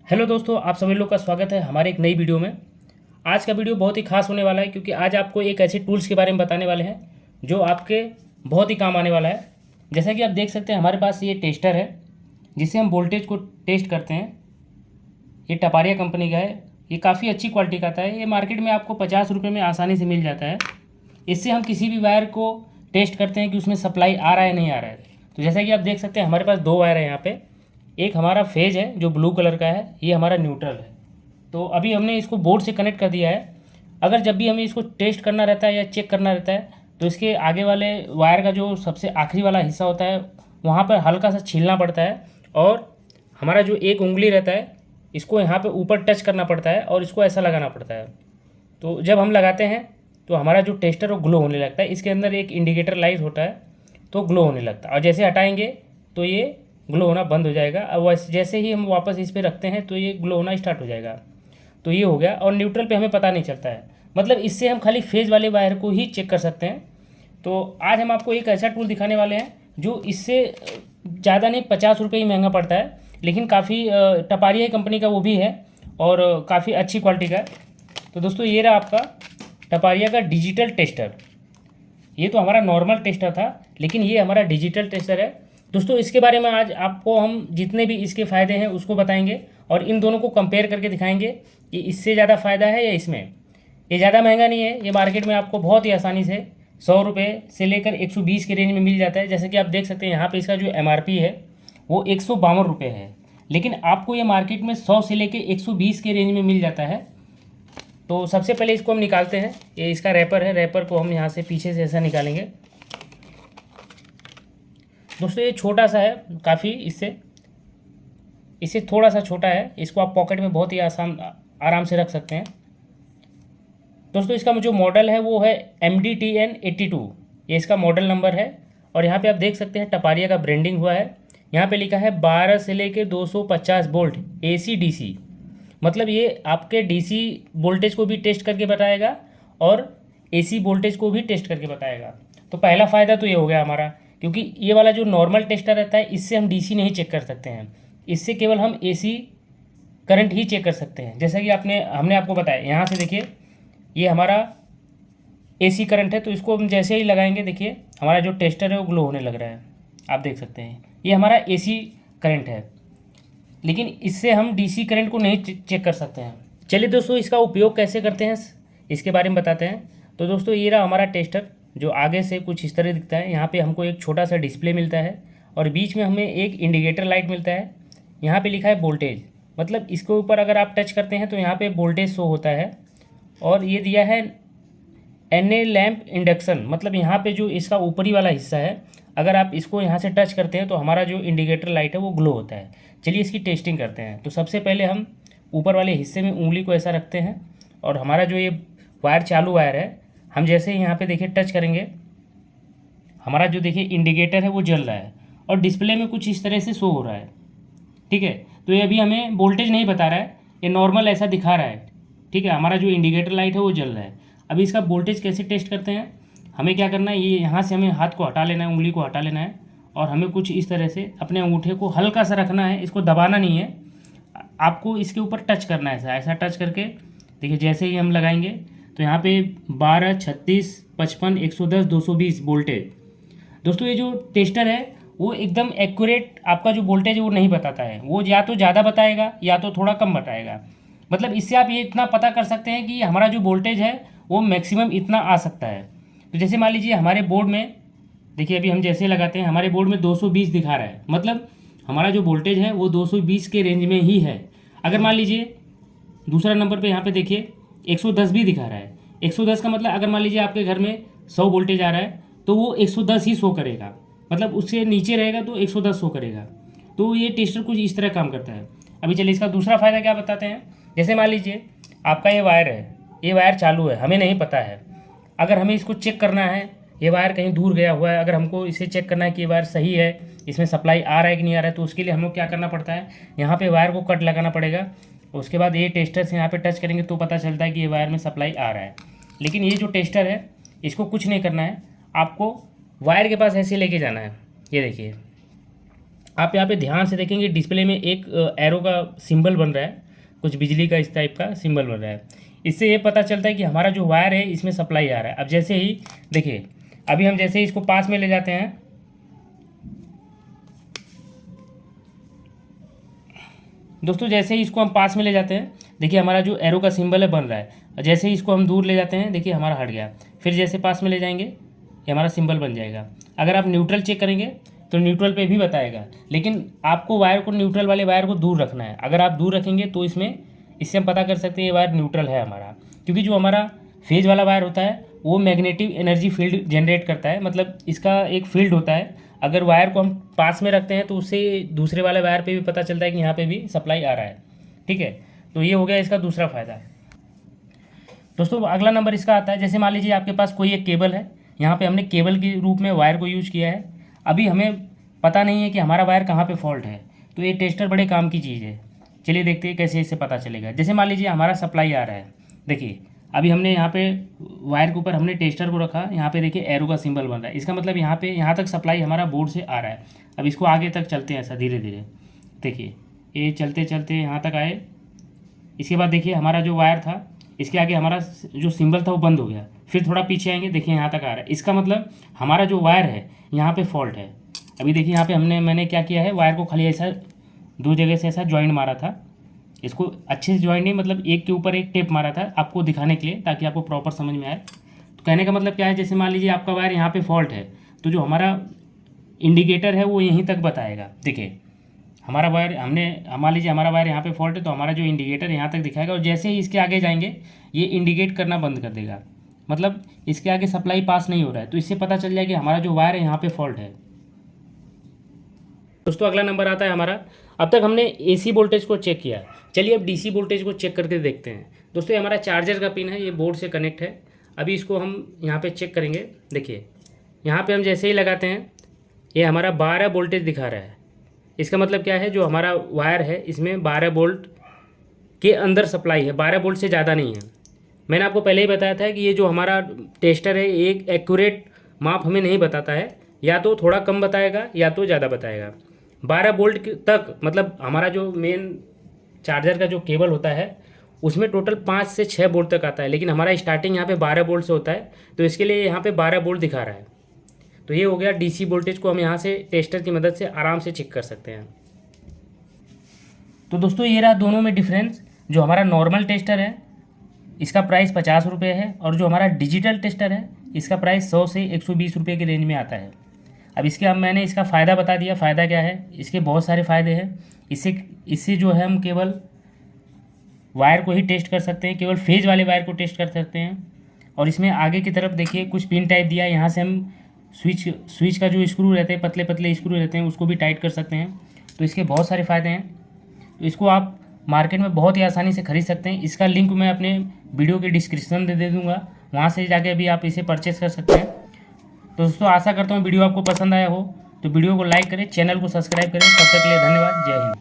Hello दोस्तों, आप सभी लोग का स्वागत है हमारे एक नई वीडियो में। आज का वीडियो बहुत ही खास होने वाला है क्योंकि आज आपको एक ऐसे टूल्स के बारे में बताने वाले हैं जो आपके बहुत ही काम आने वाला है। जैसा कि आप देख सकते हैं हमारे पास ये टेस्टर है जिससे हम वोल्टेज को टेस्ट करते हैं। ये टपारिया कंपनी का है। ये काफ़ी अच्छी क्वालिटी का आता है। ये मार्केट में आपको 50 रुपये में आसानी से मिल जाता है। इससे हम किसी भी वायर को टेस्ट करते हैं कि उसमें सप्लाई आ रहा है नहीं आ रहा है। तो जैसा कि आप देख सकते हैं हमारे पास दो वायर है यहाँ पे। एक हमारा फेज है जो ब्लू कलर का है, ये हमारा न्यूट्रल है। तो अभी हमने इसको बोर्ड से कनेक्ट कर दिया है। अगर जब भी हमें इसको टेस्ट करना रहता है या चेक करना रहता है तो इसके आगे वाले वायर का जो सबसे आखिरी वाला हिस्सा होता है वहाँ पर हल्का सा छीलना पड़ता है और हमारा जो एक उंगली रहता है इसको यहाँ पे ऊपर टच करना पड़ता है और इसको ऐसा लगाना पड़ता है। तो जब हम लगाते हैं तो हमारा जो टेस्टर वो ग्लो होने लगता है। इसके अंदर एक इंडिकेटर लाइट होता है तो ग्लो होने लगता है और जैसे हटाएंगे तो ये ग्लो होना बंद हो जाएगा। अब वैसे जैसे ही हम वापस इस पर रखते हैं तो ये ग्लो होना स्टार्ट हो जाएगा। तो ये हो गया। और न्यूट्रल पे हमें पता नहीं चलता है, मतलब इससे हम खाली फेज वाले वायर को ही चेक कर सकते हैं। तो आज हम आपको एक ऐसा टूल दिखाने वाले हैं जो इससे ज़्यादा नहीं, 50 रुपये ही महंगा पड़ता है, लेकिन काफ़ी टपारिया कंपनी का वो भी है और काफ़ी अच्छी क्वालिटी का है। तो दोस्तों ये रहा आपका टपारिया का डिजिटल टेस्टर। ये तो हमारा नॉर्मल टेस्टर था लेकिन ये हमारा डिजिटल टेस्टर है। दोस्तों इसके बारे में आज आपको हम जितने भी इसके फ़ायदे हैं उसको बताएंगे और इन दोनों को कंपेयर करके दिखाएंगे कि इससे ज़्यादा फ़ायदा है या इसमें। ये ज़्यादा महंगा नहीं है, ये मार्केट में आपको बहुत ही आसानी से 100 रुपये से लेकर 120 के रेंज में मिल जाता है। जैसे कि आप देख सकते हैं यहाँ पे इसका जो MRP है वो 152 रुपये है, लेकिन आपको ये मार्केट में 100 से लेकर 120 के रेंज में मिल जाता है। तो सबसे पहले इसको हम निकालते हैं। ये इसका रैपर है, रैपर को हम यहाँ से पीछे से ऐसा निकालेंगे। दोस्तों ये छोटा सा है काफ़ी, इससे थोड़ा सा छोटा है। इसको आप पॉकेट में बहुत ही आराम से रख सकते हैं। दोस्तों इसका जो मॉडल है वो है MDTN82, ये इसका मॉडल नंबर है। और यहाँ पे आप देख सकते हैं टपारिया का ब्रांडिंग हुआ है। यहाँ पे लिखा है 12 से लेकर 250 वोल्ट AC DC। मतलब ये आपके DC वोल्टेज को भी टेस्ट करके बताएगा और AC वोल्टेज को भी टेस्ट करके बताएगा। तो पहला फ़ायदा तो ये हो गया हमारा, क्योंकि ये वाला जो नॉर्मल टेस्टर रहता है इससे हम DC नहीं चेक कर सकते हैं। इससे केवल हम AC करंट ही चेक कर सकते हैं। जैसा कि हमने आपको बताया, यहाँ से देखिए ये हमारा AC करंट है। तो इसको हम जैसे ही लगाएंगे देखिए हमारा जो टेस्टर है वो ग्लो होने लग रहा है। आप देख सकते हैं ये हमारा AC करंट है, लेकिन इससे हम DC करंट को नहीं चेक कर सकते हैं। चलिए दोस्तों इसका उपयोग कैसे करते हैं इसके बारे में बताते हैं। तो दोस्तों ये रहा हमारा टेस्टर जो आगे से कुछ इस तरह दिखता है। यहाँ पे हमको एक छोटा सा डिस्प्ले मिलता है और बीच में हमें एक इंडिकेटर लाइट मिलता है। यहाँ पे लिखा है वोल्टेज, मतलब इसके ऊपर अगर आप टच करते हैं तो यहाँ पे वोल्टेज शो होता है। और ये दिया है NA लैम्प इंडक्शन, मतलब यहाँ पे जो इसका ऊपरी वाला हिस्सा है अगर आप इसको यहाँ से टच करते हैं तो हमारा जो इंडिकेटर लाइट है वो ग्लो होता है। चलिए इसकी टेस्टिंग करते हैं। तो सबसे पहले हम ऊपर वाले हिस्से में उंगली को ऐसा रखते हैं और हमारा जो ये वायर चालू वायर है हम जैसे ही यहाँ पे देखिए टच करेंगे हमारा जो देखिए इंडिकेटर है वो जल रहा है और डिस्प्ले में कुछ इस तरह से शो हो रहा है। ठीक है, तो ये अभी हमें वोल्टेज नहीं बता रहा है, ये नॉर्मल ऐसा दिखा रहा है। ठीक है, हमारा जो इंडिकेटर लाइट है वो जल रहा है। अभी इसका वोल्टेज कैसे टेस्ट करते हैं, हमें क्या करना है, ये यहाँ से हमें हाथ को हटा लेना है, उंगली को हटा लेना है और हमें कुछ इस तरह से अपने अंगूठे को हल्का सा रखना है। इसको दबाना नहीं है, आपको इसके ऊपर टच करना है। ऐसा टच करके देखिए जैसे ही हम लगाएंगे तो यहाँ पे 12, 36, 55, 110, 220 वोल्टेज। दोस्तों ये जो टेस्टर है वो एकदम एक्यूरेट आपका जो वोल्टेज है वो नहीं बताता है, वो या तो ज़्यादा बताएगा या तो थोड़ा कम बताएगा। मतलब इससे आप ये इतना पता कर सकते हैं कि हमारा जो वोल्टेज है वो मैक्सिमम इतना आ सकता है। तो जैसे मान लीजिए हमारे बोर्ड में देखिए अभी हम जैसे लगाते हैं हमारे बोर्ड में 220 दिखा रहा है, मतलब हमारा जो वोल्टेज है वो 220 के रेंज में ही है। अगर मान लीजिए दूसरा नंबर पे यहाँ पे देखिए 110 भी दिखा रहा है। 110 का मतलब अगर मान लीजिए आपके घर में 100 वोल्टेज आ रहा है तो वो 110 ही शो करेगा, मतलब उससे नीचे रहेगा तो 110 शो करेगा। तो ये टेस्टर कुछ इस तरह काम करता है। अभी चलिए इसका दूसरा फ़ायदा क्या बताते हैं। जैसे मान लीजिए आपका ये वायर है, ये वायर चालू है, हमें नहीं पता है। अगर हमें इसको चेक करना है, ये वायर कहीं दूर गया हुआ है, अगर हमको इसे चेक करना है कि ये वायर सही है, इसमें सप्लाई आ रहा है कि नहीं आ रहा है, तो उसके लिए हम लोग क्या करना पड़ता है, यहाँ पे वायर को कट लगाना पड़ेगा। उसके बाद ये टेस्टर से यहाँ पे टच करेंगे तो पता चलता है कि ये वायर में सप्लाई आ रहा है। लेकिन ये जो टेस्टर है इसको कुछ नहीं करना है, आपको वायर के पास ऐसे लेके जाना है। ये देखिए आप यहाँ पे ध्यान से देखेंगे डिस्प्ले में एक एरो का सिंबल बन रहा है, कुछ बिजली का इस टाइप का सिंबल बन रहा है। इससे ये पता चलता है कि हमारा जो वायर है इसमें सप्लाई आ रहा है। अब जैसे ही देखिए, अभी हम जैसे ही इसको पास में ले जाते हैं, दोस्तों जैसे ही इसको हम पास में ले जाते हैं, देखिए हमारा जो एरो का सिंबल है बन रहा है। और जैसे ही इसको हम दूर ले जाते हैं, देखिए हमारा हट गया। फिर जैसे पास में ले जाएंगे, ये हमारा सिंबल बन जाएगा। अगर आप न्यूट्रल चेक करेंगे तो न्यूट्रल पे भी बताएगा, लेकिन आपको वायर को, न्यूट्रल वाले वायर को दूर रखना है। अगर आप दूर रखेंगे तो इससे हम पता कर सकते हैं ये वायर न्यूट्रल है हमारा। क्योंकि जो हमारा फेज वाला वायर होता है वो मैग्नेटिक एनर्जी फील्ड जनरेट करता है, मतलब इसका एक फील्ड होता है। अगर वायर को हम पास में रखते हैं तो उससे दूसरे वाले वायर पे भी पता चलता है कि यहाँ पे भी सप्लाई आ रहा है। ठीक है, तो ये हो गया इसका दूसरा फ़ायदा। दोस्तों अगला नंबर इसका आता है, जैसे मान लीजिए आपके पास कोई एक केबल है, यहाँ पे हमने केबल के रूप में वायर को यूज़ किया है। अभी हमें पता नहीं है कि हमारा वायर कहाँ पे फॉल्ट है, तो ये टेस्टर बड़े काम की चीज़ है। चलिए देखते हैं कैसे इससे पता चलेगा। जैसे मान लीजिए हमारा सप्लाई आ रहा है, देखिए अभी हमने यहाँ पे वायर के ऊपर हमने टेस्टर को रखा, यहाँ पे देखिए एरो का सिंबल बन रहा है। इसका मतलब यहाँ पे, यहाँ तक सप्लाई हमारा बोर्ड से आ रहा है। अब इसको आगे तक चलते हैं ऐसा धीरे धीरे, देखिए ये चलते चलते यहाँ तक आए। इसके बाद देखिए हमारा जो वायर था, इसके आगे हमारा जो सिंबल था वो बंद हो गया। फिर थोड़ा पीछे आएंगे, देखिए यहाँ तक आ रहा है। इसका मतलब हमारा जो वायर है यहाँ पे फॉल्ट है। अभी देखिए यहाँ पे मैंने क्या किया है, वायर को खाली ऐसा दो जगह से ऐसा जॉइंट मारा था। इसको अच्छे से जॉइंट नहीं, मतलब एक के ऊपर एक टेप मारा था आपको दिखाने के लिए, ताकि आपको प्रॉपर समझ में आए। तो कहने का मतलब क्या है, जैसे मान लीजिए आपका वायर यहाँ पे फॉल्ट है, तो जो हमारा इंडिकेटर है वो यहीं तक बताएगा। देखिए हमारा वायर, मान लीजिए हमारा वायर यहाँ पे फॉल्ट है, तो हमारा जो इंडिकेटर यहाँ तक दिखाएगा, और जैसे ही इसके आगे जाएंगे ये इंडिकेट करना बंद कर देगा, मतलब इसके आगे सप्लाई पास नहीं हो रहा है। तो इससे पता चल जाएगा कि हमारा जो वायर है यहाँ पे फॉल्ट है। दोस्तों अगला नंबर आता है हमारा, अब तक हमने AC वोल्टेज को चेक किया, चलिए अब DC वोल्टेज को चेक करके देखते हैं। दोस्तों ये हमारा चार्जर का पिन है, ये बोर्ड से कनेक्ट है। अभी इसको हम यहाँ पे चेक करेंगे। देखिए यहाँ पे हम जैसे ही लगाते हैं, ये हमारा 12 वोल्टेज दिखा रहा है। इसका मतलब क्या है, जो हमारा वायर है इसमें 12 वोल्ट के अंदर सप्लाई है, 12 वोल्ट से ज़्यादा नहीं है। मैंने आपको पहले ही बताया था कि ये जो हमारा टेस्टर है एक एक्यूरेट माप हमें नहीं बताता है, या तो थोड़ा कम बताएगा या तो ज़्यादा बताएगा। 12 वोल्ट तक, मतलब हमारा जो मेन चार्जर का जो केबल होता है उसमें टोटल 5 से 6 वोल्ट तक आता है, लेकिन हमारा स्टार्टिंग यहाँ पे 12 वोल्ट से होता है, तो इसके लिए यहाँ पे 12 वोल्ट दिखा रहा है। तो ये हो गया DC वोल्टेज को हम यहाँ से टेस्टर की मदद से आराम से चेक कर सकते हैं। तो दोस्तों ये रहा दोनों में डिफरेंस। जो हमारा नॉर्मल टेस्टर है इसका प्राइस 50 रुपये है, और जो हमारा डिजिटल टेस्टर है इसका प्राइस 100 से 120 रुपये के रेंज में आता है। अब मैंने इसका फ़ायदा बता दिया। फ़ायदा क्या है, इसके बहुत सारे फ़ायदे हैं। इससे जो है हम केवल वायर को ही टेस्ट कर सकते हैं, केवल फेज वाले वायर को टेस्ट कर सकते हैं। और इसमें आगे की तरफ देखिए कुछ पिन टाइप दिया है, यहाँ से हम स्विच का जो स्क्रू रहते हैं, पतले पतले स्क्रू रहते हैं, उसको भी टाइट कर सकते हैं। तो इसके बहुत सारे फ़ायदे हैं। तो इसको आप मार्केट में बहुत ही आसानी से खरीद सकते हैं। इसका लिंक मैं अपने वीडियो के डिस्क्रिप्शन में दे दूँगा, वहाँ से जाके भी आप इसे परचेस कर सकते हैं। तो दोस्तों आशा करता हूँ वीडियो आपको पसंद आया हो, तो वीडियो को लाइक करें, चैनल को सब्सक्राइब करें। तब तक के लिए धन्यवाद, जय हिंद।